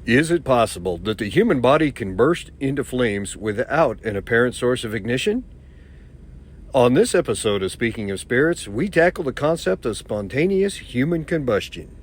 Is it possible that the human body can burst into flames without an apparent source of ignition? On this episode of Speaking of Spirits, we tackle the concept of spontaneous human combustion.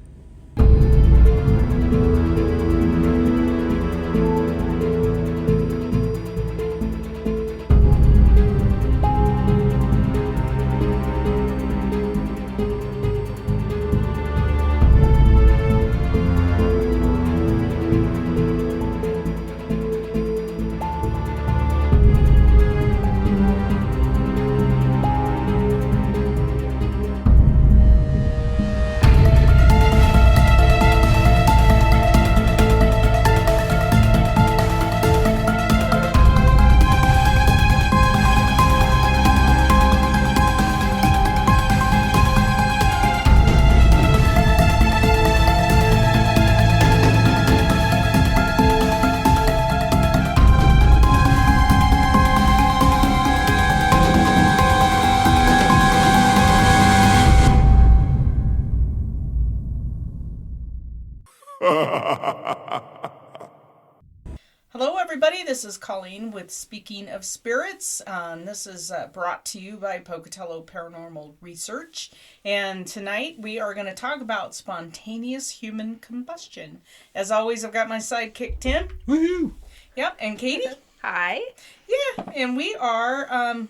Hello everybody, this is Colleen with Speaking of Spirits. This is brought to you by Pocatello Paranormal Research. And tonight we are going to talk about spontaneous human combustion. As always, I've got my sidekick Tim. Woohoo! Yep, and Katie. Hi. Yeah, and we are,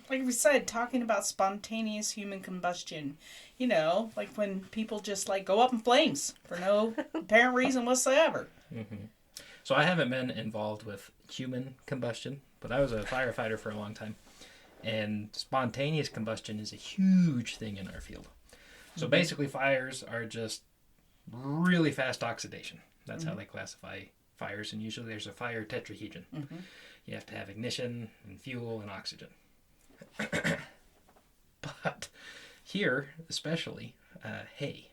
like we said, talking about spontaneous human combustion. You know, like when people just go up in flames for no apparent reason whatsoever. Mm-hmm. So I haven't been involved with human combustion, but I was a firefighter for a long time. And spontaneous combustion is a huge thing in our field. So basically fires are just really fast oxidation. That's how they classify fires. And usually there's a fire tetrahedron. Mm-hmm. You have to have ignition and fuel and oxygen. But here, especially, hay.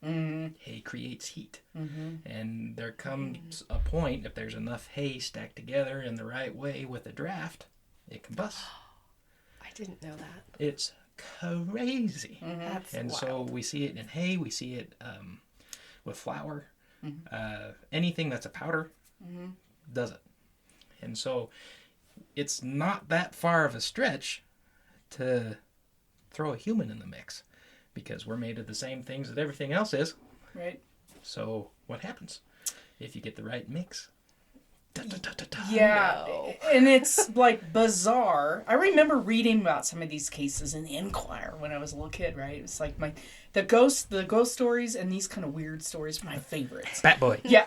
Hay creates heat. And there comes a point, if there's enough hay stacked together in the right way with a draft, it combusts. I didn't know that. It's crazy. That's and wild. so we see it in hay, we see it with flour. Anything that's a powder does it. And so it's not that far of a stretch to throw a human in the mix. Because we're made of the same things that everything else is. Right. So what happens if you get the right mix? Yeah, No. and it's bizarre. I remember reading about some of these cases in the Enquirer when I was a little kid. Right, it's like the ghost stories and these kind of weird stories are my favorites. Bat boy. Yeah,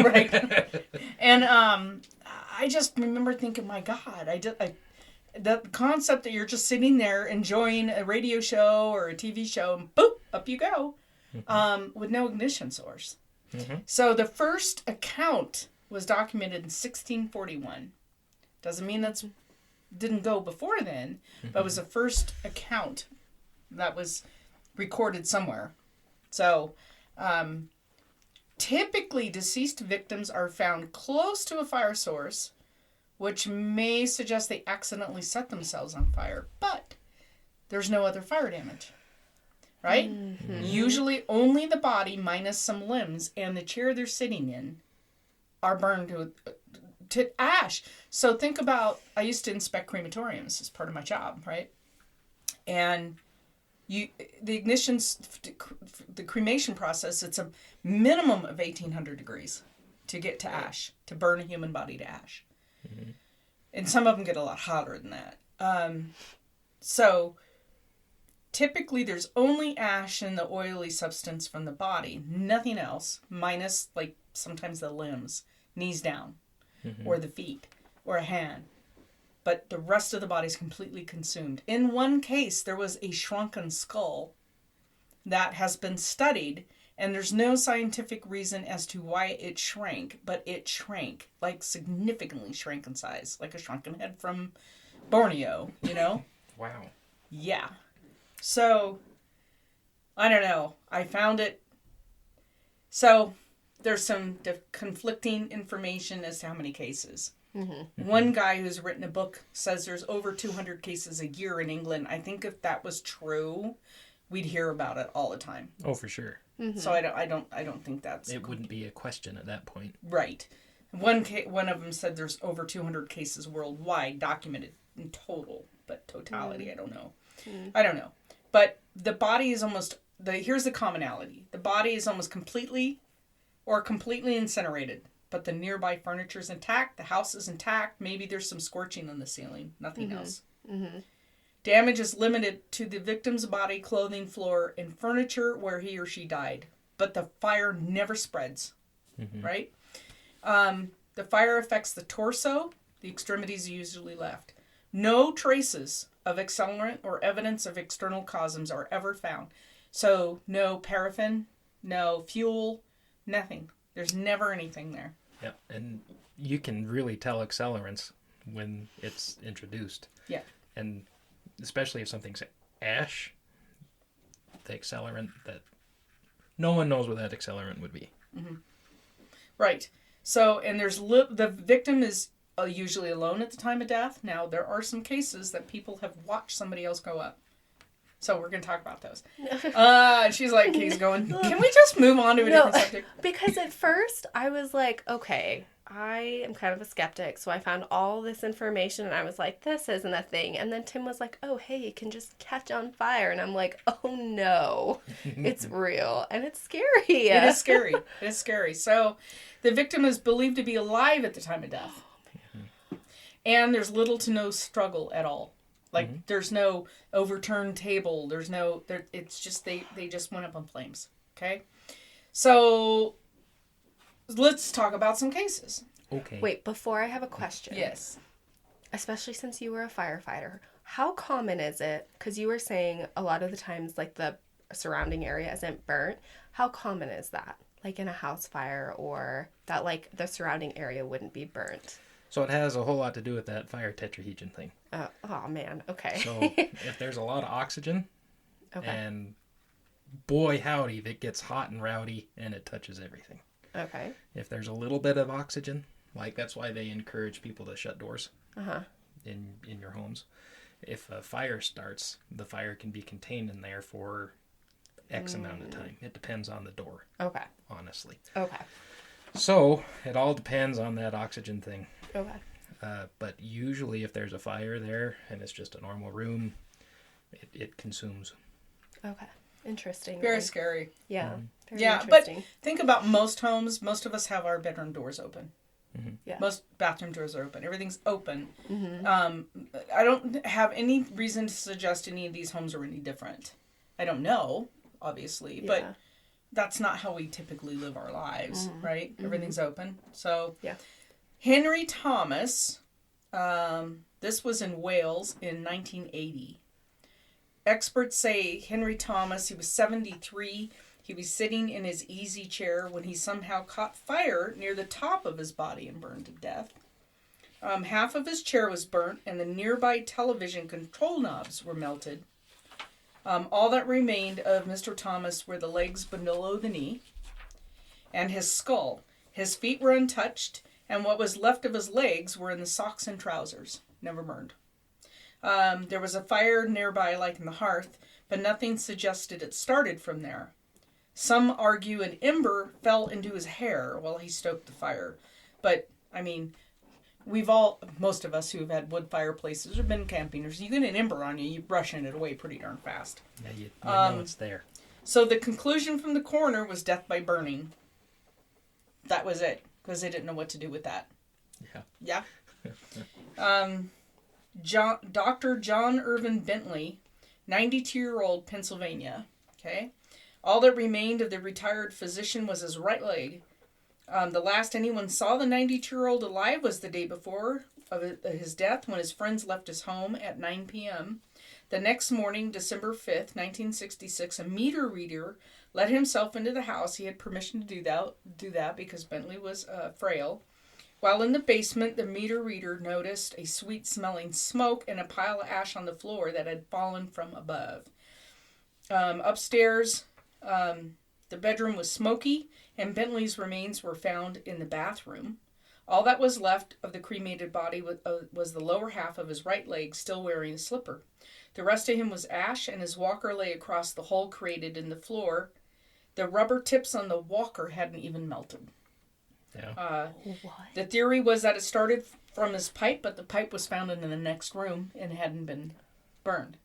right. And I just remember thinking, my God, the concept that you're just sitting there enjoying a radio show or a TV show, and boop, up you go, with no ignition source. So the first account was documented in 1641. Doesn't mean that didn't go before then, but it was the first account that was recorded somewhere. So typically deceased victims are found close to a fire source, which may suggest they accidentally set themselves on fire, but there's no other fire damage, right? Usually only the body minus some limbs and the chair they're sitting in are burned to ash. So think about, I used to inspect crematoriums as part of my job, right? And the cremation process, it's a minimum of 1,800 degrees to get to ash, to burn a human body to ash. And some of them get a lot hotter than that. So typically there's only ash and the oily substance from the body, nothing else, minus sometimes the limbs, knees down, or the feet, or a hand. But the rest of the body is completely consumed. In one case, there was a shrunken skull that has been studied, and there's no scientific reason as to why it shrank, but it shrank, significantly shrank in size, like a shrunken head from Borneo, you know? Wow. Yeah. So, I don't know. I found it. So, there's some conflicting information as to how many cases. One guy who's written a book says there's over 200 cases a year in England. I think if that was true, we'd hear about it all the time. Oh, for sure. So I don't think that's It wouldn't be a question at that point. right. One of them said there's over 200 cases worldwide documented in total, but totality, I don't know. I don't know. But the body is here's the commonality. The body is almost completely incinerated, but the nearby furniture is intact, the house is intact, maybe there's some scorching on the ceiling, nothing else. Damage is limited to the victim's body, clothing, floor, and furniture where he or she died, but the fire never spreads, right? The fire affects the torso, the extremities are usually left. No traces of accelerant or evidence of external causes are ever found. So no paraffin, no fuel, nothing. There's never anything there. Yep, and you can really tell accelerants when it's introduced. Yeah. And especially if something's ash, the accelerant that no one knows what that accelerant would be. Right. So, and the victim is usually alone at the time of death. Now, there are some cases that people have watched somebody else go up. So we're going to talk about those. She's like, Kay's going, can we just move on to a different subject? Because at first I was like, okay, I am kind of a skeptic. So I found all this information and I was like, this isn't a thing. And then Tim was like, oh, hey, it can just catch on fire. And I'm like, oh no, it's real. And it's scary. It is scary. It is scary. So the victim is believed to be alive at the time of death. And there's little to no struggle at all. Like, there's no overturned table. It's just, they just went up in flames. Okay? So, let's talk about some cases. Okay. Wait, before I have a question. Yes. Especially since you were a firefighter, how common is it? Because you were saying a lot of the times, like, the surrounding area isn't burnt. How common is that? Like, in a house fire, or that, like, the surrounding area wouldn't be burnt? So it has a whole lot to do with that fire tetrahedron thing. Oh, man. Okay. So if there's a lot of oxygen, Okay. and boy howdy, if it gets hot and rowdy and it touches everything. Okay. If there's a little bit of oxygen, like that's why they encourage people to shut doors in your homes. If a fire starts, the fire can be contained in there for X amount of time. It depends on the door. Okay. Honestly. Okay. So it all depends on that oxygen thing. Okay. But usually if there's a fire there and it's just a normal room, it consumes. Okay. Interesting. Very scary. Yeah. Very Yeah, but interesting. think about most homes. Most of us have our bedroom doors open. Yeah. Most bathroom doors are open. Everything's open. I don't have any reason to suggest any of these homes are any different. I don't know, obviously, but that's not how we typically live our lives, right? Everything's open. So, Henry Thomas, this was in Wales in 1980. Experts say Henry Thomas, he was 73. He was sitting in his easy chair when he somehow caught fire near the top of his body and burned to death. Half of his chair was burnt and the nearby television control knobs were melted. All that remained of Mr. Thomas were the legs below the knee and his skull. His feet were untouched, and what was left of his legs were in the socks and trousers, never burned. There was a fire nearby, like in the hearth, but nothing suggested it started from there. Some argue an ember fell into his hair while he stoked the fire. But, I mean, most of us who have had wood fireplaces or been camping, you get an ember on you, you're brushing it away pretty darn fast. Yeah, you know it's there. So the conclusion from the coroner was death by burning. That was it, because they didn't know what to do with that. Yeah. Dr. John Irvin Bentley, 92-year-old Pennsylvania. Okay, all that remained of the retired physician was his right leg. The last anyone saw the 92-year-old alive was the day before of his death, when his friends left his home at 9 p.m. The next morning, December 5th, 1966, a meter reader let himself into the house. He had permission to do that because Bentley was frail. While in the basement, the meter reader noticed a sweet-smelling smoke and a pile of ash on the floor that had fallen from above. Upstairs, the bedroom was smoky, and Bentley's remains were found in the bathroom. All that was left of the cremated body was the lower half of his right leg, still wearing a slipper. The rest of him was ash, and his walker lay across the hole created in the floor. The rubber tips on the walker hadn't even melted. Yeah. What? The theory was that it started from his pipe, but the pipe was found in the next room and hadn't been burned.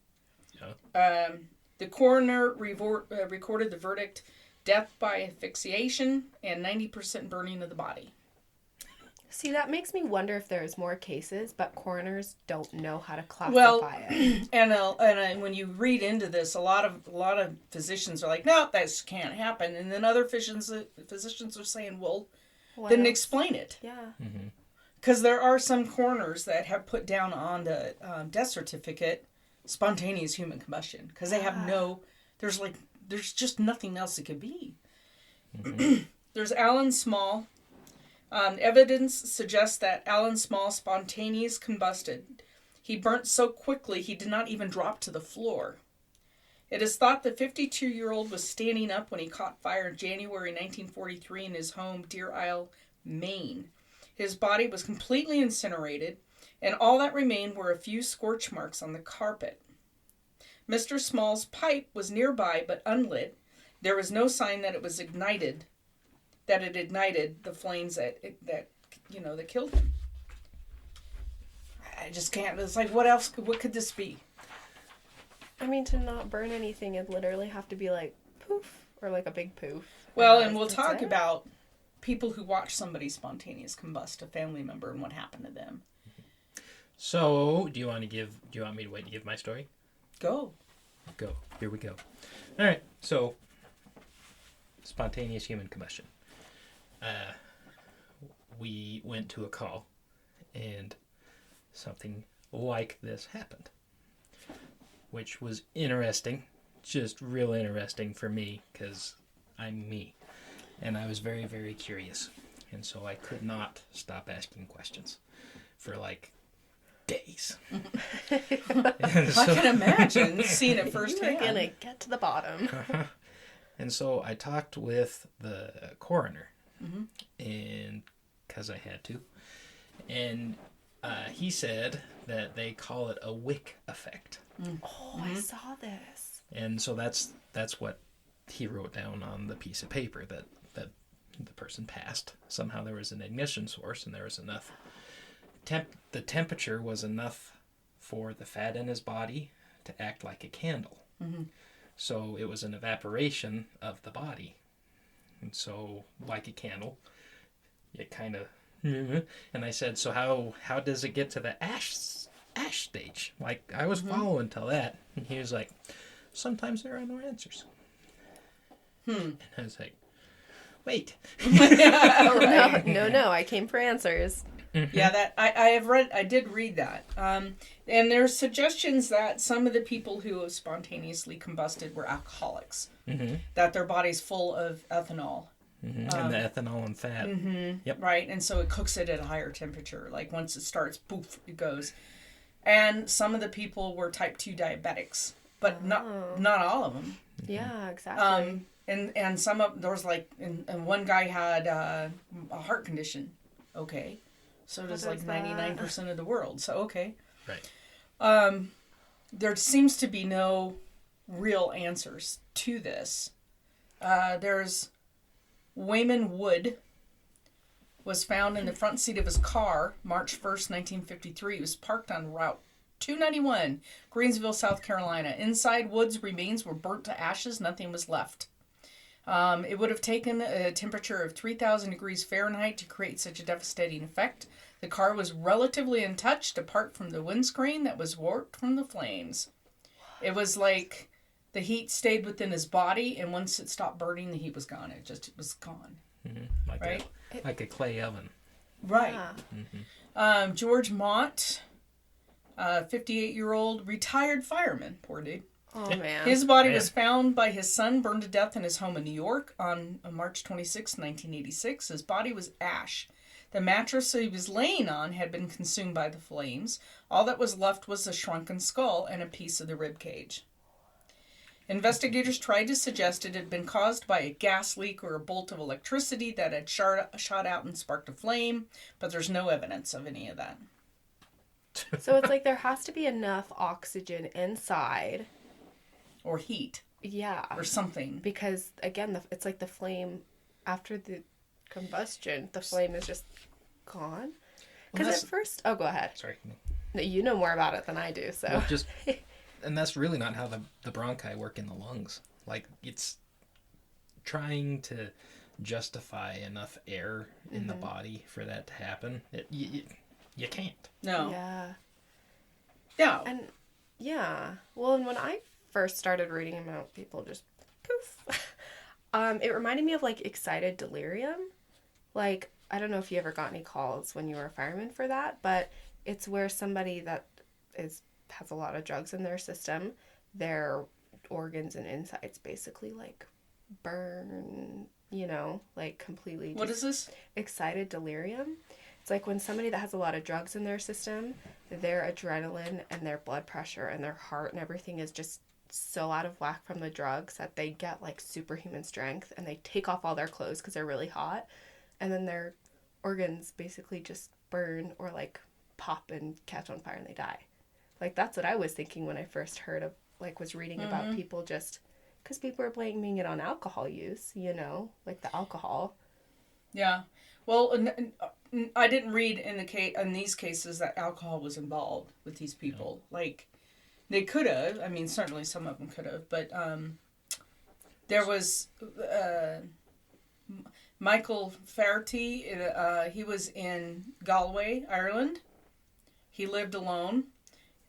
Yeah. The coroner recorded the verdict: death by asphyxiation and 90% burning of the body. See, that makes me wonder if there's more cases, but coroners don't know how to Well, classify it. and when you read into this, a lot of physicians are like, no, that can't happen, and then other physicians are saying, well, then else? explain it. Yeah. Because there are some coroners that have put down on the death certificate spontaneous human combustion because they have there's just nothing else it could be. There's Alan Small. Evidence suggests that Alan Small spontaneous combusted. He burnt so quickly he did not even drop to the floor. It is thought the 52-year-old was standing up when he caught fire in January 1943 in his home, Deer Isle, Maine. His body was completely incinerated, and all that remained were a few scorch marks on the carpet. Mr. Small's pipe was nearby but unlit. There was no sign that it was ignited, that it ignited the flames that killed him. I just can't. It's like, what else? What could this be? I mean, to not burn anything, it'd literally have to be like poof or like a big poof. Well, and we'll That's talk it. about people who watch somebody spontaneous combust, a family member, and what happened to them. So, do you want me to wait to give my story? Go. Go. Here we go. All right. So, spontaneous human combustion. We went to a call, and something like this happened, which was interesting, just real interesting for me, because I'm me, and I was very, very curious, and so I could not stop asking questions for like days. I can imagine seeing it You're firsthand. gonna get to the bottom. And so I talked with the coroner, and because I had to, and he said that they call it a wick effect. Oh, I saw this. And so that's what he wrote down on the piece of paper that the person passed. Somehow there was an ignition source, and there was enough the temperature was enough for the fat in his body to act like a candle. So it was an evaporation of the body, and so like a candle, it kind of. And I said, so how does it get to the ash stage? Like, I was following till that. And he was like, sometimes there are no answers. And I was like, wait. No, I came for answers. Yeah, that I did read that. And there's suggestions that some of the people who have spontaneously combusted were alcoholics, that their body's full of ethanol. And the ethanol and fat. Yep. Right, and so it cooks it at a higher temperature. Like once it starts, poof, it goes. And some of the people were type 2 diabetics, but not all of them. Yeah, exactly. And some of there was like, and one guy had a heart condition. Okay, so does like 99% of the world. So okay, Right. there seems to be no real answers to this. There's Wayman Wood was found in the front seat of his car March 1st, 1953. He was parked on Route 291, Greensville, South Carolina. Inside, Wood's remains were burnt to ashes. Nothing was left. It would have taken a temperature of 3,000 degrees Fahrenheit to create such a devastating effect. The car was relatively untouched, apart from the windscreen that was warped from the flames. It was like the heat stayed within his body, and once it stopped burning, the heat was gone. It was gone. Like a clay oven. Right. Yeah. George Mott, 58-year-old retired fireman. Poor dude. Oh, man. His body was found by his son, burned to death in his home in New York on March 26, 1986. His body was ash. The mattress he was laying on had been consumed by the flames. All that was left was a shrunken skull and a piece of the rib cage. Investigators tried to suggest it had been caused by a gas leak or a bolt of electricity that had shot out and sparked a flame, but there's no evidence of any of that. So it's like there has to be enough oxygen inside. Or heat. Yeah. or something. Because, again, it's like the flame, after the combustion, the flame is just gone. Because at first... Oh, go ahead. Sorry. No, you know more about it than I do, so... Well, and that's really not how the bronchi work in the lungs. Like, it's trying to justify enough air in the body for that to happen. You can't. No. Yeah. Yeah. And, yeah. Well, and when I first started reading about people just poof, it reminded me of, like, excited delirium. Like, I don't know if you ever got any calls when you were a fireman for that, but it's where somebody that has a lot of drugs in their system, their organs and insides basically, like, burn, like, completely. What is this? Excited delirium. It's like when somebody that has a lot of drugs in their system, their adrenaline and their blood pressure and their heart and everything is just so out of whack from the drugs that they get, like, superhuman strength, and they take off all their clothes because they're really hot, and then their organs basically just burn or, like, pop and catch on fire and they die. Like, that's what I was thinking when I first heard of, like, was reading about people just... Because people are blaming it on alcohol use, like the alcohol. Yeah. Well, I didn't read in these cases that alcohol was involved with these people. No. Like, they could have. I mean, certainly some of them could have. But there was Michael Faherty. He was in Galway, Ireland. He lived alone.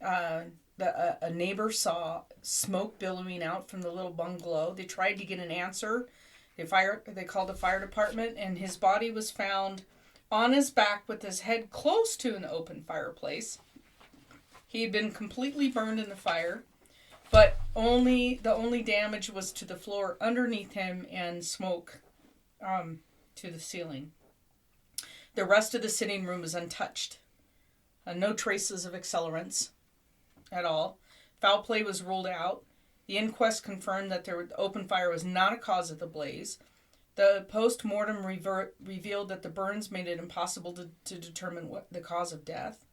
A neighbor saw smoke billowing out from the little bungalow. They tried to get an answer. They called the fire department, and his body was found on his back with his head close to an open fireplace. He had been completely burned in the fire, but the only damage was to the floor underneath him and smoke to the ceiling. The rest of the sitting room was untouched. No traces of accelerants at all. Foul play was ruled out. The inquest confirmed that the open fire was not a cause of the blaze. The post-mortem revealed that the burns made it impossible to determine what the cause of death.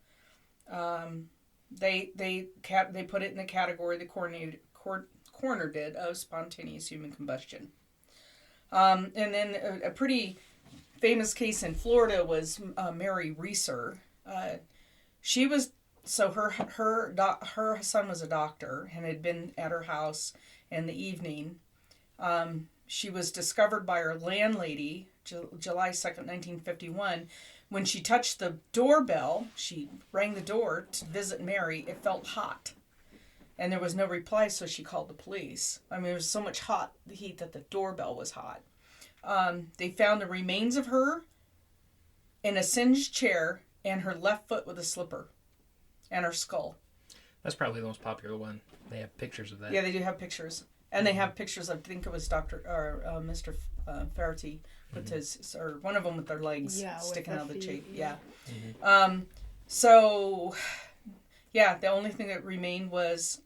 They put it in the category the coroner did of spontaneous human combustion. And then a pretty famous case in Florida was Mary Reeser. She was... So her son was a doctor and had been at her house in the evening. She was discovered by her landlady, July 2nd, 1951. When she touched the doorbell, she rang the door to visit Mary. It felt hot. And there was no reply, so she called the police. I mean, there was so much heat that the doorbell was hot. They found the remains of her in a singed chair and her left foot with a slipper. And her skull. That's probably the most popular one. They have pictures of that. Yeah, they do have pictures. And they have pictures, I think it was Mr. Faherty with his, or one of them with their legs sticking out of the chain. Yeah. Mm-hmm. So, yeah, the only thing that remained was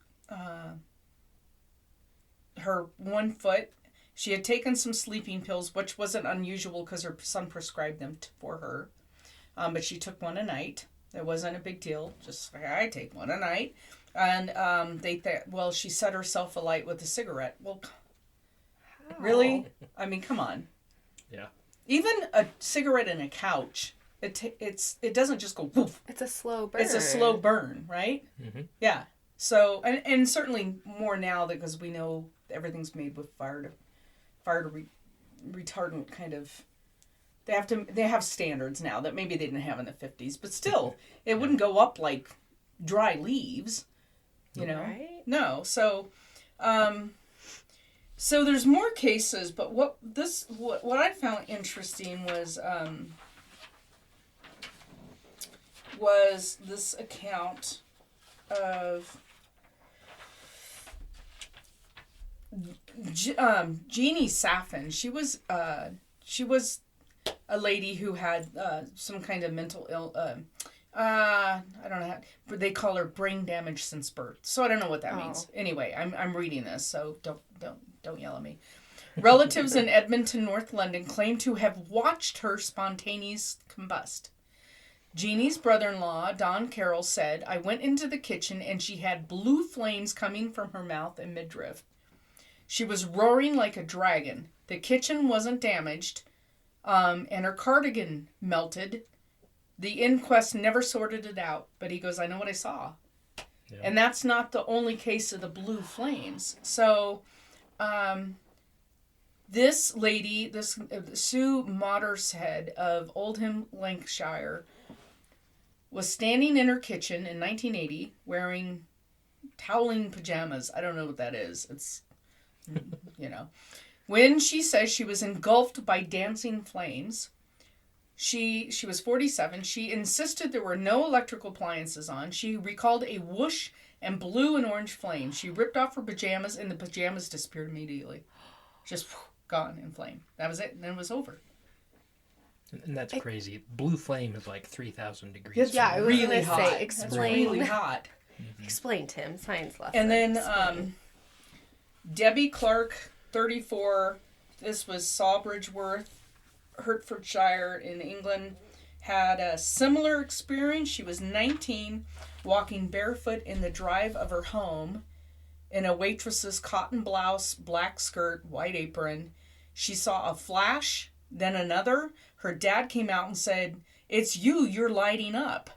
her one foot. She had taken some sleeping pills, which wasn't unusual because her son prescribed them for her. But she took one a night. It wasn't a big deal. Just, I take one a night. And she set herself alight with a cigarette. Well, how? Really? I mean, come on. Yeah. Even a cigarette in a couch, it doesn't just go woof. It's a slow burn. It's a slow burn, right? Mm-hmm. Yeah. So, and certainly more now because we know everything's made with fire retardant kind of... They have standards now that maybe they didn't have in the 50s, but still, it wouldn't go up like dry leaves, you know? Right? No. So there's more cases, but what I found interesting was this account of Jeannie Saffin. She was a lady who had some kind of mental I don't know but they call her brain damage since birth. So I don't know what that means. Anyway, I'm reading this, so don't yell at me. Relatives in Edmonton, North London, claim to have watched her spontaneous combust. Jeannie's brother-in-law, Don Carroll, said, "I went into the kitchen and she had blue flames coming from her mouth and midriff. She was roaring like a dragon. The kitchen wasn't damaged, and her cardigan melted. The inquest never sorted it out, but he goes, I know what I saw. Yeah. And that's not the only case of the blue flames. So, this lady, Sue Mottershead of Oldham, Lancashire, was standing in her kitchen in 1980 wearing toweling pajamas. I don't know what that is. It's, When she says she was engulfed by dancing flames, she was 47. She insisted there were no electrical appliances on. She recalled a whoosh and blue and orange flame. She ripped off her pajamas and the pajamas disappeared immediately. Just gone in flame. That was it. And then it was over. And that's crazy. Blue flame is like 3,000 degrees. Yeah, it was really hot. Say, explain. Really hot. Explain, Tim. Science lesson. And then Debbie Clark, 34. This was Sawbridgeworth, Hertfordshire in England. Had a similar experience. She was 19, walking barefoot in the drive of her home in a waitress's cotton blouse, black skirt, white apron. She saw a flash, then another. Her dad came out and said, "It's you, you're lighting up."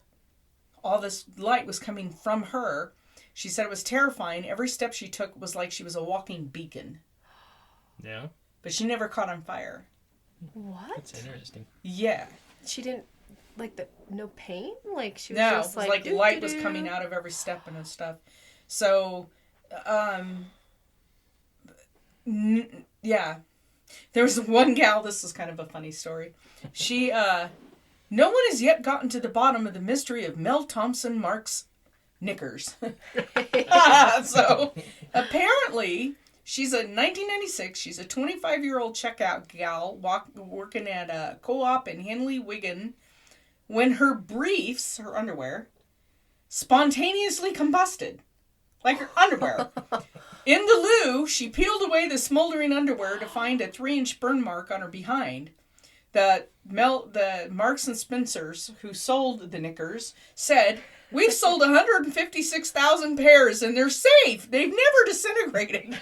All this light was coming from her. She said it was terrifying. Every step she took was like she was a walking beacon. Yeah. But she never caught on fire. What? That's interesting. Yeah. She didn't, no pain? Like, she was no, just it was like light was coming out of every step and stuff. So, yeah. There was one gal, this is kind of a funny story. She, no one has yet gotten to the bottom of the mystery of Mel Thompson Mark's knickers. So, apparently, she's a 1996, she's a 25-year-old checkout gal working at a co-op in Henley, Wigan, when her briefs, her underwear, spontaneously combusted. Like her underwear. In the loo, she peeled away the smoldering underwear to find a 3-inch burn mark on her behind. The Marks and Spencers, who sold the knickers, said, "We've sold 156,000 pairs and they're safe. They've never disintegrated."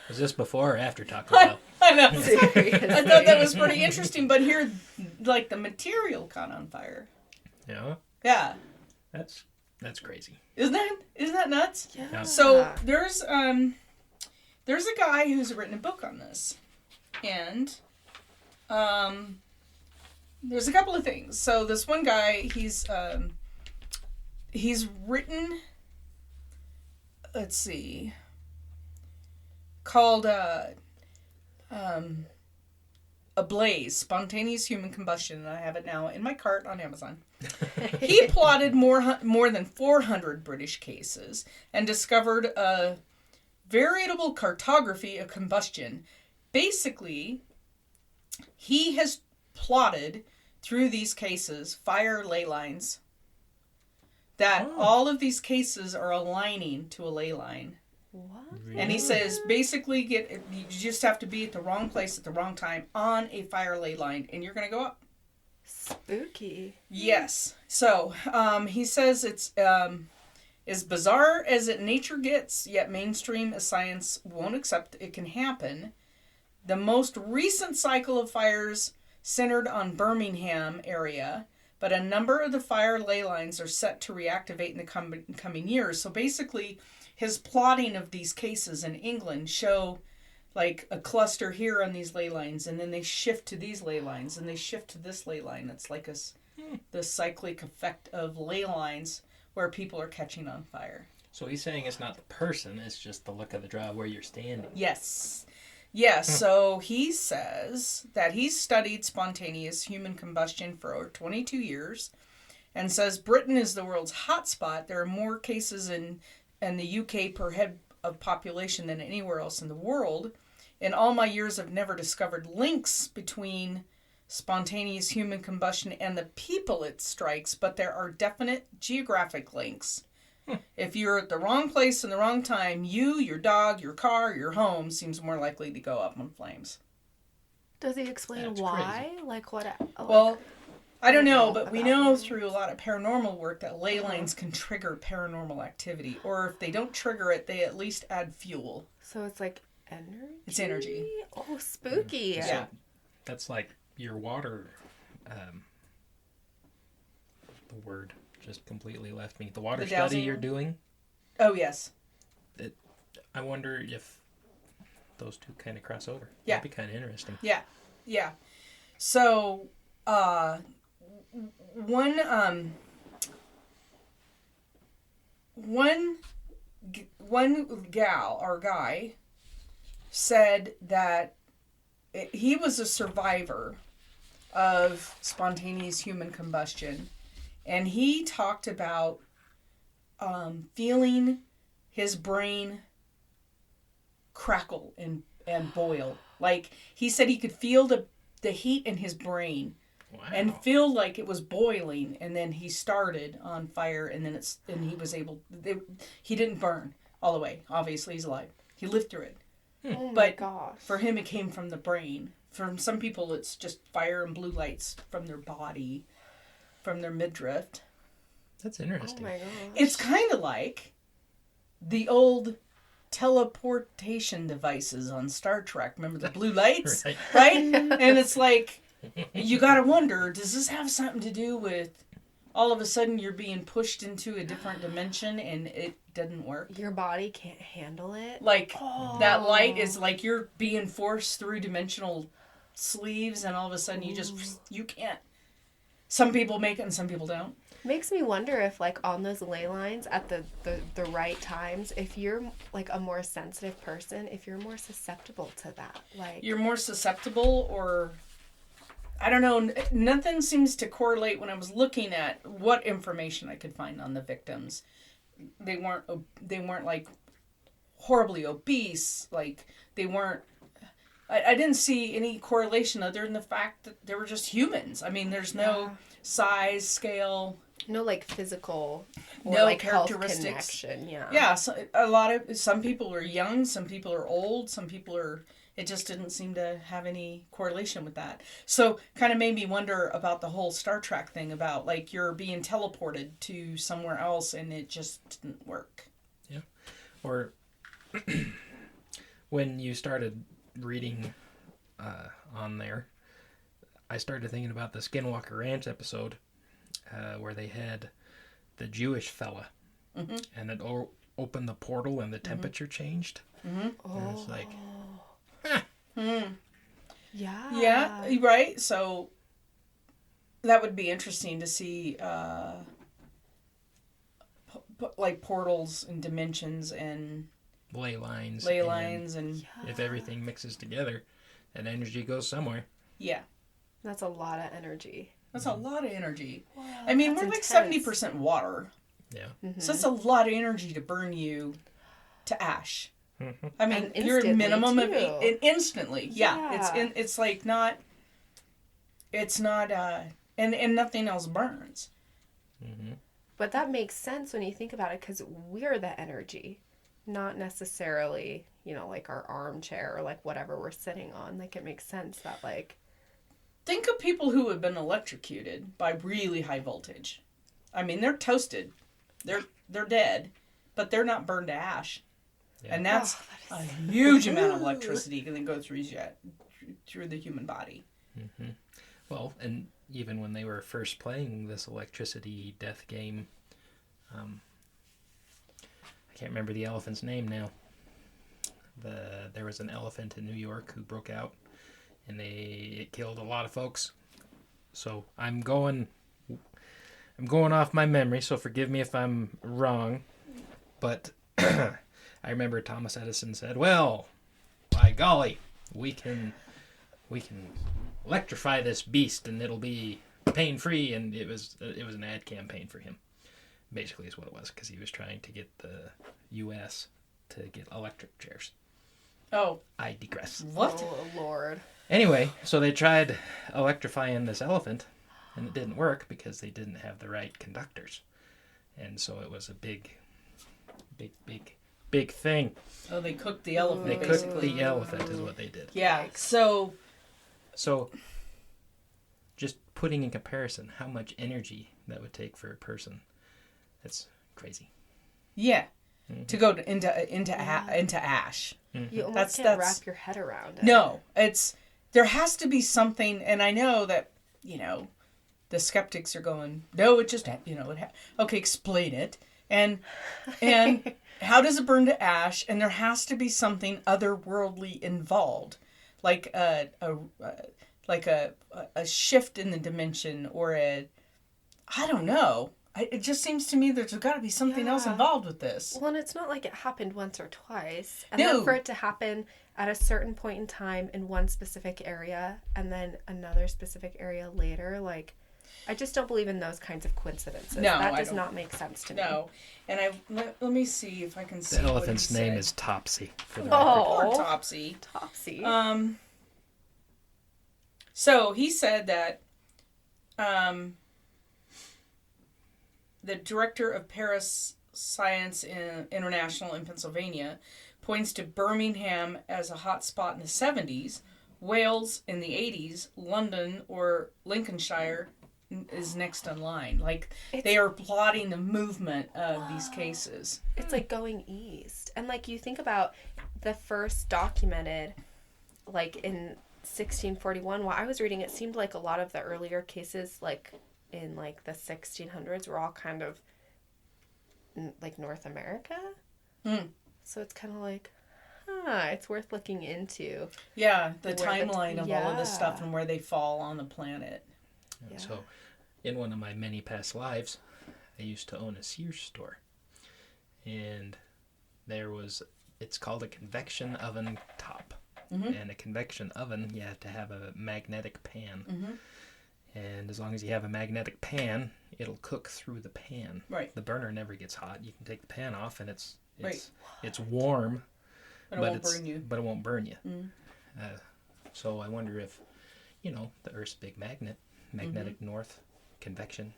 Was this before or after Taco Bell? I know. I thought that was pretty interesting, but here, like, the material caught on fire. Yeah. Yeah. That's crazy. Isn't that nuts? Yeah. So there's a guy who's written a book on this, and there's a couple of things. So this one guy, he's written, let's see, called Ablaze, Spontaneous Human Combustion, and I have it now in my cart on Amazon. He plotted more than 400 British cases and discovered a veritable cartography of combustion. Basically, he has plotted through these cases fire ley lines. That all of these cases are aligning to a ley line. What? And he says, basically, you just have to be at the wrong place at the wrong time on a fire ley line, and you're going to go up. Spooky. Yes. So, he says it's as bizarre as nature gets, yet mainstream science won't accept it can happen. The most recent cycle of fires centered on Birmingham area, but a number of the fire ley lines are set to reactivate in the coming years. So basically, his plotting of these cases in England show like a cluster here on these ley lines, and then they shift to these ley lines, and they shift to this ley line. It's like the cyclic effect of ley lines where people are catching on fire. So he's saying it's not the person, it's just the look of the draw where you're standing. Yes. Yes, so he says that he's studied spontaneous human combustion for over 22 years and says Britain is the world's hotspot. There are more cases in the UK per head of population than anywhere else in the world. In all my years, I've never discovered links between spontaneous human combustion and the people it strikes, but there are definite geographic links. If you're at the wrong place in the wrong time, you, your dog, your car, your home seems more likely to go up in flames. Does he explain That's why? crazy. Like what? Well, I don't know, but we know through a lot of paranormal work that ley lines can trigger paranormal activity. Or if they don't trigger it, they at least add fuel. So it's like energy? It's energy. Oh, spooky. So Yeah. that's like your water. The word just completely left me. The water The study dowsing you're one? doing. Oh, yes. I wonder if those two kind of cross over. Yeah. That'd be kind of interesting. Yeah. Yeah. So, one gal or guy said that he was a survivor of spontaneous human combustion, and he talked about feeling his brain crackle and boil. Like, he said he could feel the heat in his brain Wow. and feel like it was boiling, and then he started on fire, and then he was able, he didn't burn all the way. Obviously he's alive. He lived through it. Oh my But gosh. for him it came from the brain. For some people it's just fire and blue lights from their body, from their midriff. That's Oh interesting. my gosh. It's kind of like the old teleportation devices on Star Trek. Remember the blue lights? Right. Right? And it's like, you gotta wonder, does this have something to do with all of a sudden you're being pushed into a different dimension and it doesn't work? Your body can't handle it. Like, Oh. that light is like you're being forced through dimensional sleeves, and all of a sudden you can't. Some people make it and some people don't. Makes me wonder if, like, on those ley lines at the right times, if you're, like, a more sensitive person, if you're more susceptible to that. Like, You're more susceptible, or I don't know. Nothing seems to correlate when I was looking at what information I could find on the victims. They weren't like horribly obese. Like, they weren't. I didn't see any correlation other than the fact that they were just humans. I mean, there's no size, scale. no, like, physical or, No like, health characteristics. connection. Yeah. Yeah, so some people are young, some people are old, some people are. It just didn't seem to have any correlation with that. So, kind of made me wonder about the whole Star Trek thing about, like, you're being teleported to somewhere else and it just didn't work. Yeah. Or when you started reading on there, I started thinking about the Skinwalker Ranch episode where they had the Jewish fella, and it opened the portal and the temperature changed. And it's like, Yeah. Yeah, right? So, that would be interesting to see, like, portals and dimensions and ley lines. ley and lines and, if everything mixes together, that energy goes somewhere. yeah. That's a lot of energy. That's a lot of energy. Wow, I mean, that's we're like intense. 70% water. Yeah. So that's a lot of energy to burn you to ash. I mean, And you're at instantly, minimum of too. instantly. Yeah. Yeah. It's like not, and nothing else burns. But that makes sense when you think about it, because we're the energy, not necessarily, you know, like our armchair or like whatever we're sitting on. Like, it makes sense that, like, Think of people who have been electrocuted by really high voltage. I mean, they're toasted. They're dead, but they're not burned to ash. Yeah. And that's Oh, a huge amount of electricity can go through the human body. Well, and even when they were first playing this electricity death game, I can't remember the elephant's name now. There was an elephant in New York who broke out, and it killed a lot of folks. So I'm going off my memory, so forgive me if I'm wrong, but I remember Thomas Edison said, "Well, by golly, we can electrify this beast and it'll be pain-free," and it was an ad campaign for him. Basically is what it was, because he was trying to get the US to get electric chairs. Oh, I digress. what? oh Lord. Anyway, so they tried electrifying this elephant, and it didn't work because they didn't have the right conductors. And so it was a big thing. Oh, they cooked the elephant, They cooked basically. the elephant is what they did. Yeah, so, So just putting in comparison how much energy that would take for a person, that's crazy. yeah. to go into ash. You almost That's- can't that's- wrap your head around it. No, there has to be something, and I know that, the skeptics are going, no, it just, okay, explain it. And how does it burn to ash? And there has to be something otherworldly involved, like a shift in the dimension, or I don't know. It just seems to me there's got to be something else involved with this. Well, and it's not like it happened once or twice. And No. then for it to happen at a certain point in time in one specific area and then another specific area later, like, I just don't believe in those kinds of coincidences. No, that I does don't. not make sense to me. No. And let me see if I can see The what he elephant's name said. is Topsy. For the Oh. Poor Topsy. Topsy. So he said that the director of Paris Science International in Pennsylvania points to Birmingham as a hot spot in the 70s, Wales in the 80s, London or Lincolnshire is next in line. Like, they are plotting the movement of these cases. It's like going east. And like you think about the first documented, like in 1641, while I was reading, it seemed like a lot of the earlier cases, like in like the 1600s, were all kind of like North America. So it's kind of like, it's worth looking into. Yeah, the Where the- timeline of all of this yeah. stuff and where they fall on the planet. Yeah. So, in one of my many past lives, I used to own a Sears store. And it's called a convection oven top. And a convection oven, you have to have a magnetic pan. And as long as you have a magnetic pan, it'll cook through the pan. Right. The burner never gets hot. You can take the pan off and it's Right. warm, But it won't burn you. But it won't burn you. So I wonder if, the Earth's big magnetic north, convection.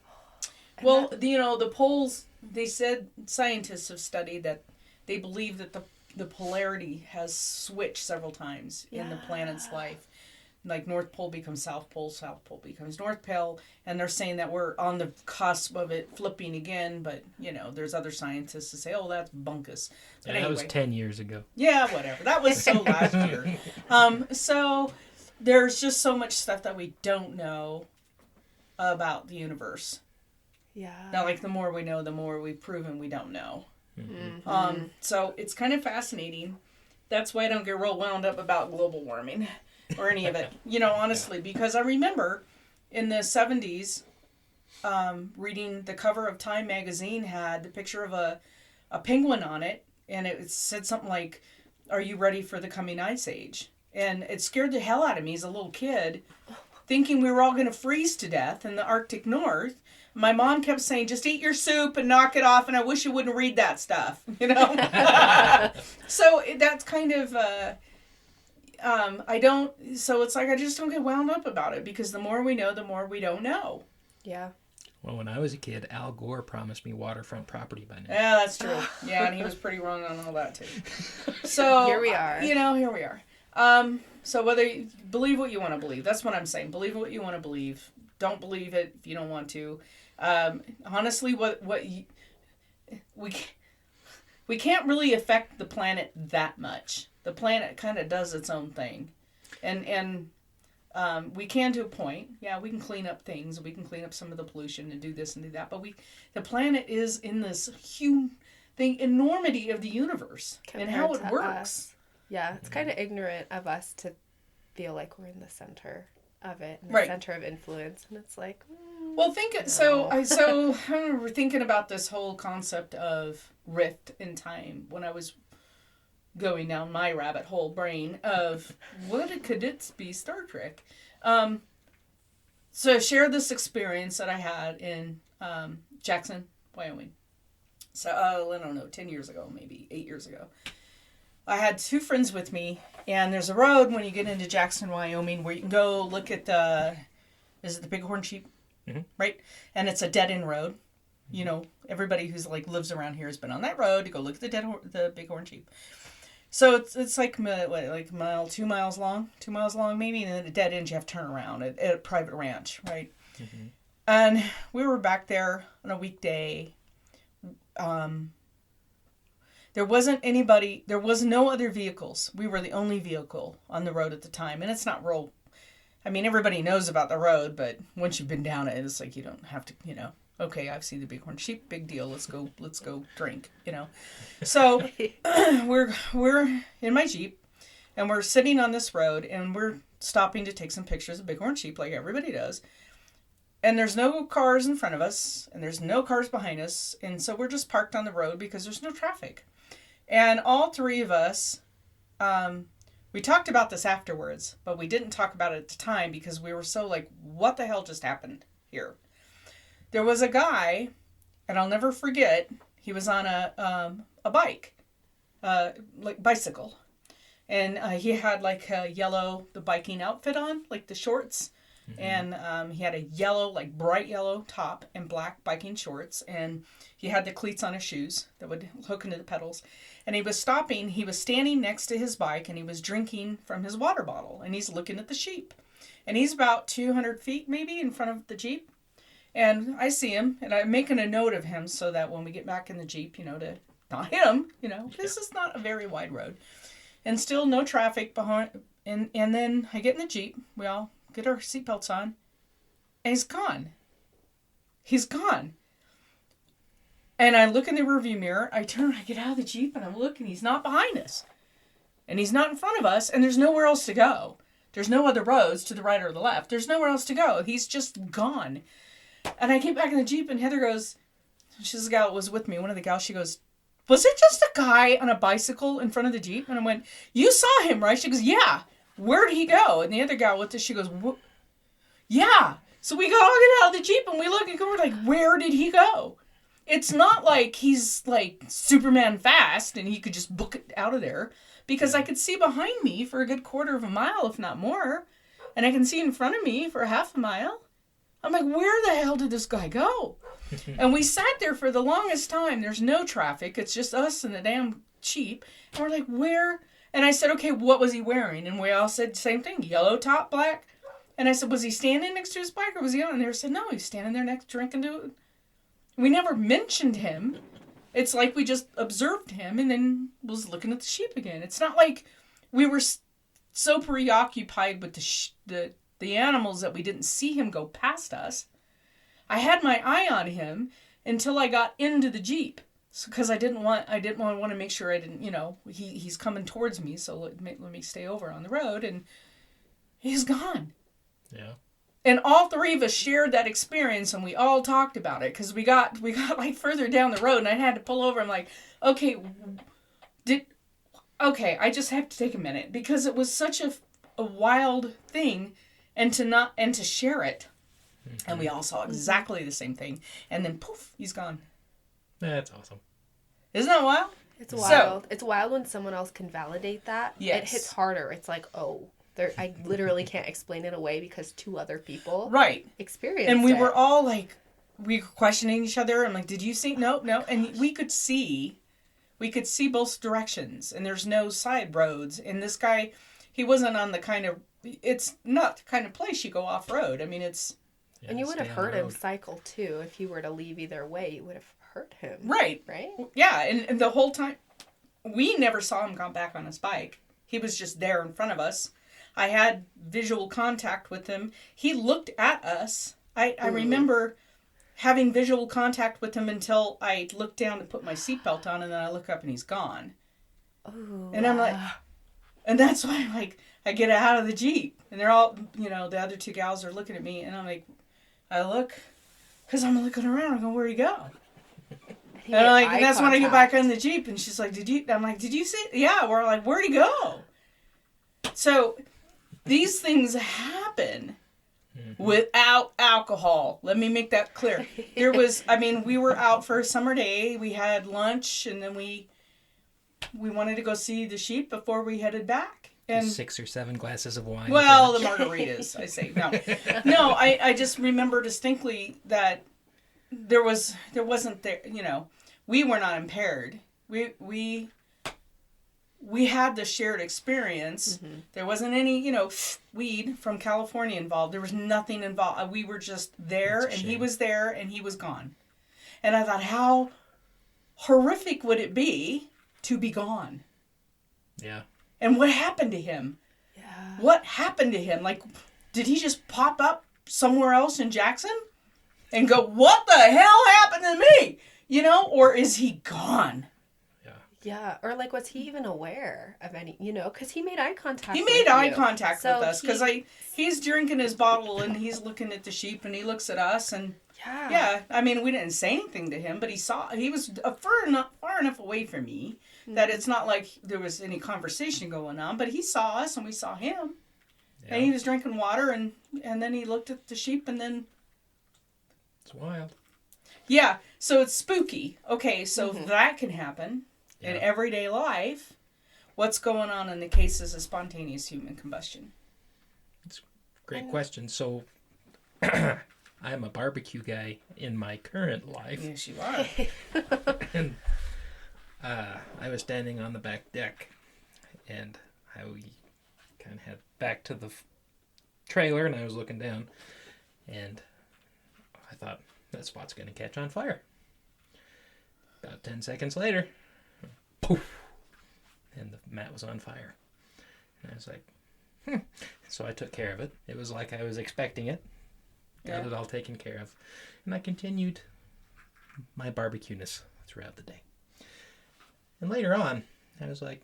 Well, the poles, they said, scientists have studied that they believe that the polarity has switched several times in the planet's life. Like North Pole becomes South Pole becomes North Pole, and they're saying that we're on the cusp of it flipping again, but, there's other scientists that say, oh, that's bunkus. But That anyway. was 10 years ago. Yeah, whatever. That was so last year. So there's just so much stuff that we don't know about the universe. Yeah. Now, like, the more we know, the more we've proven we don't know. Mm-hmm. So it's kind of fascinating. That's why I don't get real wound up about global warming or any of it, honestly, because I remember in the 70s, reading the cover of Time magazine had the picture of a penguin on it, and it said something like, "Are you ready for the coming ice age?" And it scared the hell out of me as a little kid, thinking we were all going to freeze to death in the Arctic North. My mom kept saying, just eat your soup and knock it off, and I wish you wouldn't read that stuff, So that's kind of, so it's like I just don't get wound up about it, because the more we know, the more we don't know. Yeah. Well, when I was a kid, Al Gore promised me waterfront property by now. Yeah, that's true. Yeah, and he was pretty wrong on all that, too. So Here we are. Here we are. So whether you believe what you want to believe, that's what I'm saying. Believe what you want to believe. Don't believe it if you don't want to. Honestly, we can't really affect the planet that much. The planet kind of does its own thing, and we can to a point. Yeah, we can clean up things. We can clean up some of the pollution and do this and do that. But the planet is in this the enormity of the universe and how it Compared to works. us. Yeah, it's kind of ignorant of us to feel like we're in the center of it, in the Right. center of influence, and it's like, Well, I remember thinking about this whole concept of rift in time when I was going down my rabbit hole brain of could it be Star Trek? So I shared this experience that I had in Jackson, Wyoming. So I don't know, 10 years ago, maybe 8 years ago. I had two friends with me, and there's a road when you get into Jackson, Wyoming, where you can go look at is it the Bighorn Sheep? Mm-hmm. Right? And it's a dead-end road. Everybody who's lives around here has been on that road to go look at the Bighorn Sheep. So it's like mile, 2 miles long, maybe, and then at a dead end you have to turn around at a private ranch, right? Mm-hmm. And we were back there on a weekday. There wasn't anybody, there was no other vehicles. We were the only vehicle on the road at the time. And it's not real, I mean, everybody knows about the road, but once you've been down it, it's like you don't have to, you know, okay, I've seen the bighorn sheep, big deal, let's go drink, you know. So we're in my Jeep, and we're sitting on this road, and we're stopping to take some pictures of bighorn sheep like everybody does. And there's no cars in front of us, and there's no cars behind us, and so we're just parked on the road because there's no traffic. And all three of us, we talked about this afterwards, but we didn't talk about it at the time because we were so like, what the hell just happened here? There was a guy, and I'll never forget, he was on a bike, like bicycle. And he had like a yellow, the biking outfit on, like the shorts. And he had a yellow, like bright yellow top and black biking shorts. And he had the cleats on his shoes that would hook into the pedals. And he was stopping, he was standing next to his bike, and he was drinking from his water bottle. And he's looking at the sheep. And he's about 200 feet maybe in front of the Jeep. And I see him, and I'm making a note of him so that when we get back in the Jeep, you know, to not hit him, you know, this is not a very wide road. And still no traffic behind. And then I get in the Jeep. We all get our seatbelts on. And he's gone. He's gone. And I look in the rearview mirror. I get out of the Jeep, and I look, and he's not behind us. And he's not in front of us, and there's nowhere else to go. There's no other roads to the right or the left. There's nowhere else to go. He's just gone. And I get back in the Jeep, and Heather goes, she's the gal that was with me, one of the gals, she goes, was it just a guy on a bicycle in front of the Jeep? And I went, you saw him, right? She goes, yeah. Where did he go? And the other gal with us, she goes, yeah. So we all get out of the Jeep, and we look and we're like, where did he go? It's not like he's like Superman fast, and he could just book it out of there. Because I could see behind me for a good quarter of a mile, if not more. And I can see in front of me for half a mile. I'm like, where the hell did this guy go? And we sat there for the longest time. There's no traffic. It's just us and the damn Jeep. And we're like, where? And I said, okay, what was he wearing? And we all said the same thing, yellow top, black. And I said, was he standing next to his bike or was he on? And they said, no, he's standing there next, drinking to it. We never mentioned him. It's like we just observed him and then was looking at the sheep again. It's not like we were so preoccupied with the animals that we didn't see him go past us. I had my eye on him until I got into the Jeep, because I didn't want to make sure I didn't, you know, he's coming towards me, so let me stay over on the road, and he's gone. Yeah. And all three of us shared that experience, and we all talked about it, because we got like further down the road, and I had to pull over. I'm like, okay, I just have to take a minute, because it was such a wild thing, and to share it. Mm-hmm. And we all saw exactly the same thing. And then poof, he's gone. That's awesome. Isn't that wild? It's wild. It's wild when someone else can validate that. Yes. It hits harder. It's like, oh, I literally can't explain it away because two other people experienced it. And we were all like, we were questioning each other. I'm like, did you see? No. And we could see both directions. And there's no side roads. And this guy, he wasn't on the kind of, it's not the kind of place you go off-road. I mean, it's... Yeah, and you would have heard him cycle, too. If you were to leave either way, you would have heard him. Right? Yeah, and the whole time, we never saw him come back on his bike. He was just there in front of us. I had visual contact with him. He looked at us. I remember having visual contact with him until I looked down to put my seatbelt on, and then I look up and he's gone. Ooh. And I'm like... And that's why I'm like, I get out of the Jeep, and they're all, you know, the other two gals are looking at me, and I'm like, I look, because I'm looking around, I'm going, where'd he go? And I'm like, that's when I get back in the Jeep, and she's like, I'm like, did you see it? Yeah, we're like, where'd he go? So, these things happen without alcohol. Let me make that clear. We were out for a summer day, we had lunch, and then we wanted to go see the sheep before we headed back. And 6 or 7 glasses of wine. Well, the margaritas, I say. No, I just remember distinctly that there wasn't there, you know, we were not impaired. We had the shared experience. Mm-hmm. There wasn't any, you know, weed from California involved. There was nothing involved. We were just there, and he was there, and he was gone. And I thought, how horrific would it be to be gone. Yeah. And what happened to him? Yeah. What happened to him? Like, did he just pop up somewhere else in Jackson and go, what the hell happened to me? You know, or is he gone? Yeah, or like, was he even aware of any, you know, because he made eye contact He with made eye you. contact So with us because he's drinking his bottle and he's looking at the sheep and he looks at us and yeah, I mean, we didn't say anything to him, but he was far enough away from me that it's not like there was any conversation going on, but he saw us and we saw him. Yeah. And he was drinking water and then he looked at the sheep and then... It's wild. Yeah, so it's spooky. Okay, so that can happen in everyday life. What's going on in the cases of spontaneous human combustion? It's a great question. So, I'm a barbecue guy in my current life. Yes, you are. And I was standing on the back deck, and I kind of had back to the trailer, and I was looking down, and I thought, that spot's going to catch on fire. About 10 seconds later, poof, and the mat was on fire. And I was like, So I took care of it. It was like I was expecting it. Got it all taken care of. And I continued my barbecue-ness throughout the day. And later on, I was like,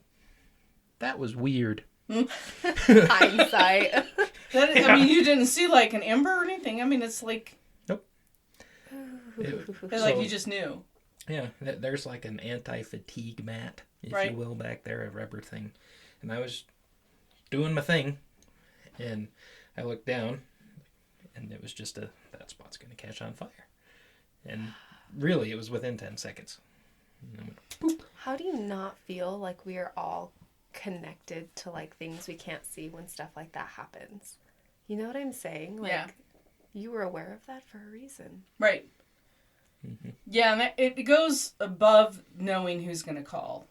that was weird. Hindsight. I mean, you didn't see like an ember or anything. I mean, it's like... Nope. It's like you just knew. Yeah, there's like an anti-fatigue mat, if you will, back there, a rubber thing. And I was doing my thing, and I looked down, and it was just that spot's going to catch on fire. And really, it was within 10 seconds. And I went, boop. How do you not feel like we are all connected to like things we can't see when stuff like that happens? You know what I'm saying? Like, you were aware of that for a reason. Right. Mm-hmm. Yeah, and it goes above knowing who's going to call.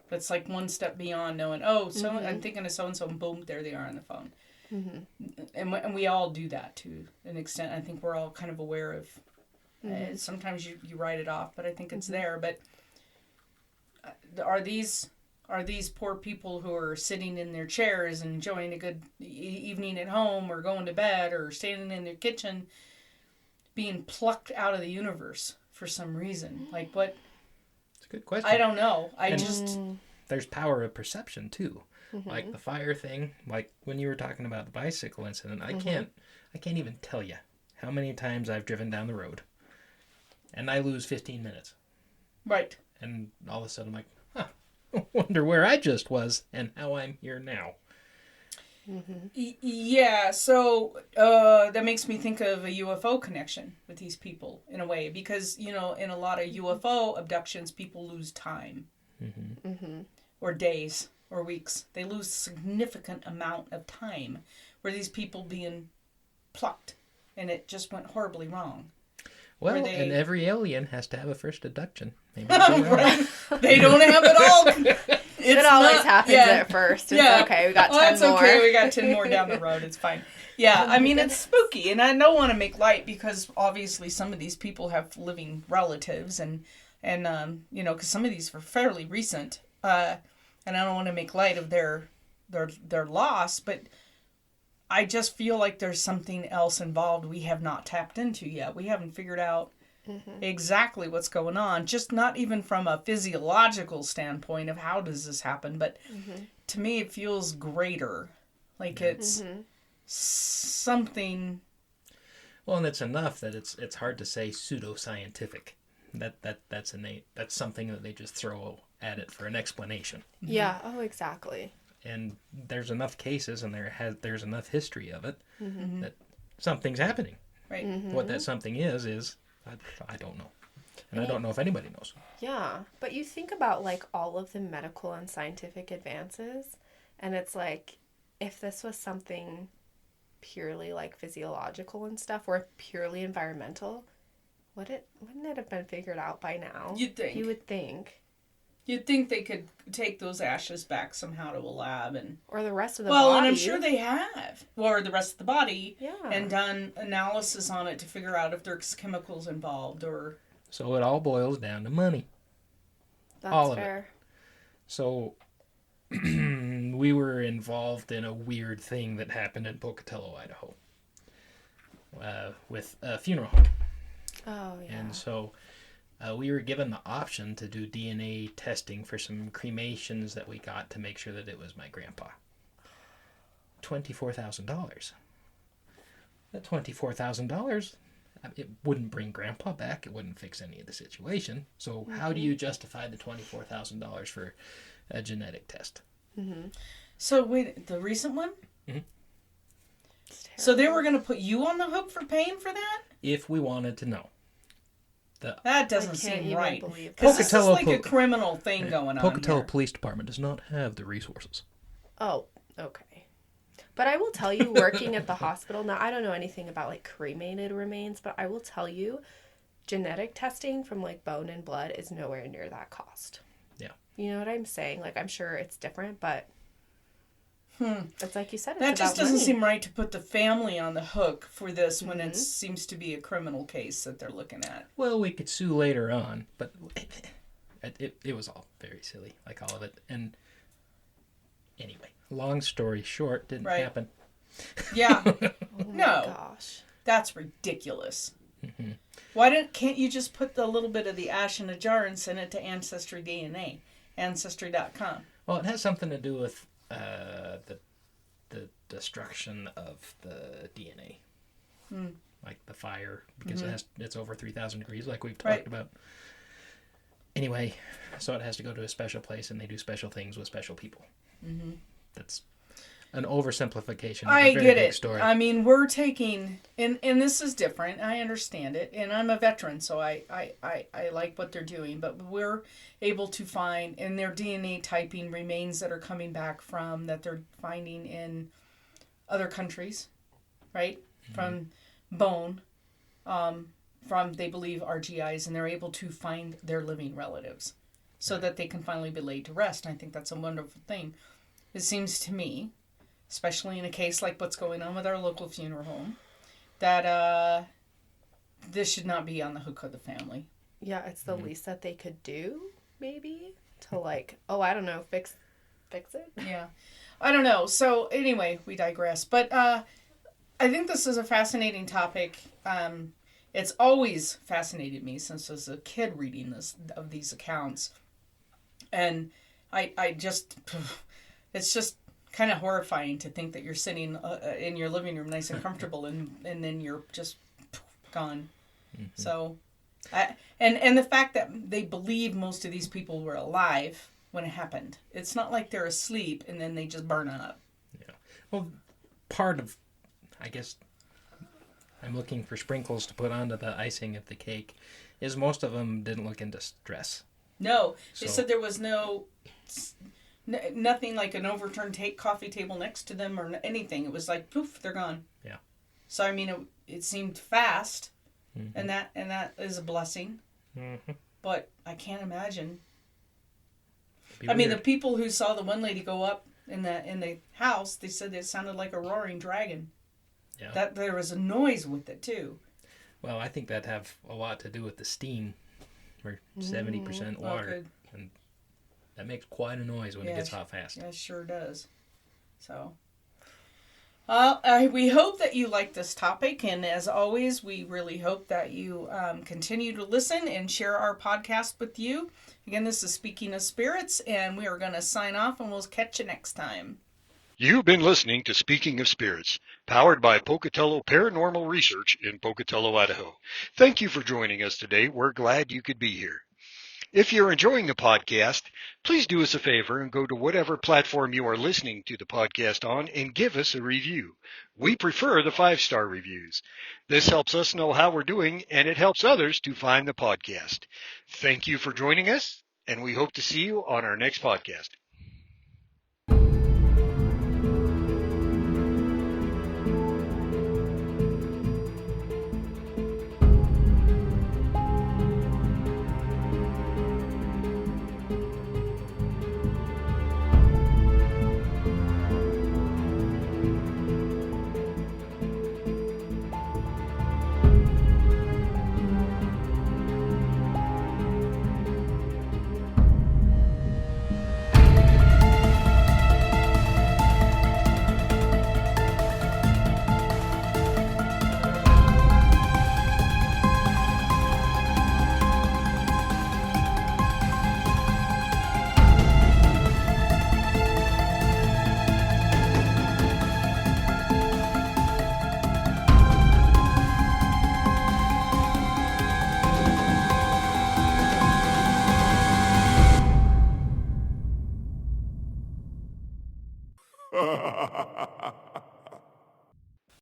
It's like one step beyond knowing, I'm thinking of so-and-so, and boom, there they are on the phone. Mm-hmm. And we all do that to an extent. I think we're all kind of aware of, sometimes you write it off, but I think it's there. But are these poor people who are sitting in their chairs and enjoying a good evening at home or going to bed or standing in their kitchen being plucked out of the universe for some reason? Like what? It's a good question. I don't know. There's power of perception too. Like the fire thing, like when you were talking about the bicycle incident, I can't even tell you how many times I've driven down the road and I lose 15 minutes. Right. And all of a sudden I'm like, I wonder where I just was and how I'm here now. Yeah, so that makes me think of a UFO connection with these people in a way, because, you know, in a lot of UFO abductions, people lose time or days or weeks. They lose significant amount of time where these people being plucked and it just went horribly wrong. Well, and every alien has to have a first abduction. Maybe right. They don't have it all. It always happens at first. It's okay. We got 10 more. Okay. We got 10 more down the road. It's fine. Yeah. I mean, it's spooky, and I don't want to make light because obviously some of these people have living relatives, and you know, because some of these were fairly recent, and I don't want to make light of their loss, but I just feel like there's something else involved we have not tapped into yet. We haven't figured out exactly what's going on, just not even from a physiological standpoint of how does this happen, but to me it feels greater, like it's something. Well, and it's enough that it's hard to say pseudoscientific. That's innate. That's something that they just throw at it for an explanation. Yeah. Oh, exactly. And there's enough cases, and there's enough history of it that something's happening. Right. What that something is I don't know. And I don't know if anybody knows. Yeah. But you think about, like, all of the medical and scientific advances, and it's like, if this was something purely, like, physiological and stuff, or purely environmental, wouldn't it have been figured out by now? You'd think. You would think. You'd think they could take those ashes back somehow to a lab or the rest of the body. Well, and I'm sure they have. Or the rest of the body. Yeah. And done analysis on it to figure out if there's chemicals involved or... So it all boils down to money. That's all of fair. So we were involved in a weird thing that happened in Pocatello, Idaho, with a funeral home. Oh, yeah. And so we were given the option to do DNA testing for some cremations that we got to make sure that it was my grandpa. $24,000. That $24,000, it wouldn't bring grandpa back. It wouldn't fix any of the situation. So how do you justify the $24,000 for a genetic test? Mm-hmm. So wait, the recent one? Mm-hmm. So they were going to put you on the hook for paying for that? If we wanted to know. That doesn't I can't seem even right. believe Because this is Pocatello like a criminal thing going on Pocatello here. Police Department does not have the resources. Oh, okay. But I will tell you, working at the hospital, now I don't know anything about like cremated remains, but I will tell you, genetic testing from like bone and blood is nowhere near that cost. Yeah. You know what I'm saying? Like, I'm sure it's different, but it's like you said, it's That just about doesn't money. seem right to put the family on the hook for this when it seems to be a criminal case that they're looking at. Well, we could sue later on, but it was all very silly, like all of it. And anyway, long story short, didn't Right. happen. Yeah. Oh my No. gosh. That's ridiculous. Why can't you just put the little bit of the ash in a jar and send it to Ancestry DNA, Ancestry.com? Well, it has something to do with the destruction of the DNA, like the fire, because it's over 3,000 degrees, like we've talked Right. about. Anyway, so it has to go to a special place, and they do special things with special people. Mm-hmm. That's an oversimplification of I a very get big it. story. I mean, we're taking, and this is different. I understand it, and I'm a veteran, so I like what they're doing. But we're able to find in their DNA typing remains that are coming back from that they're finding in other countries, right? Mm-hmm. From bone, from they believe RGIs, and they're able to find their living relatives, so that they can finally be laid to rest. And I think that's a wonderful thing. It seems to me, especially in a case like what's going on with our local funeral home, that this should not be on the hook of the family. Yeah, it's the least that they could do, maybe, to like, oh, I don't know, fix it. Yeah. I don't know. So anyway, we digress. But I think this is a fascinating topic. It's always fascinated me since I was a kid reading these accounts. And I just, it's just kind of horrifying to think that you're sitting in your living room nice and comfortable and then you're just gone. Mm-hmm. So, and the fact that they believe most of these people were alive when it happened. It's not like they're asleep and then they just burn up. Yeah. Well, part of, I guess, I'm looking for sprinkles to put onto the icing of the cake, is most of them didn't look into stress. No, they said there was nothing like an overturned coffee table next to them or anything. It was like poof, they're gone. Yeah. So I mean, it seemed fast, and that is a blessing. Mm-hmm. But I can't imagine. I mean, the people who saw the one lady go up in the house, they said it sounded like a roaring dragon. Yeah. That there was a noise with it too. Well, I think that'd have a lot to do with the steam. We're 70% water, and that makes quite a noise when it gets hot fast. Yeah, it sure does. So, we hope that you like this topic, and as always, we really hope that you continue to listen and share our podcast with you. Again, this is Speaking of Spirits, and we are going to sign off, and we'll catch you next time. You've been listening to Speaking of Spirits, powered by Pocatello Paranormal Research in Pocatello, Idaho. Thank you for joining us today. We're glad you could be here. If you're enjoying the podcast, please do us a favor and go to whatever platform you are listening to the podcast on and give us a review. We prefer the 5-star reviews. This helps us know how we're doing, and it helps others to find the podcast. Thank you for joining us, and we hope to see you on our next podcast.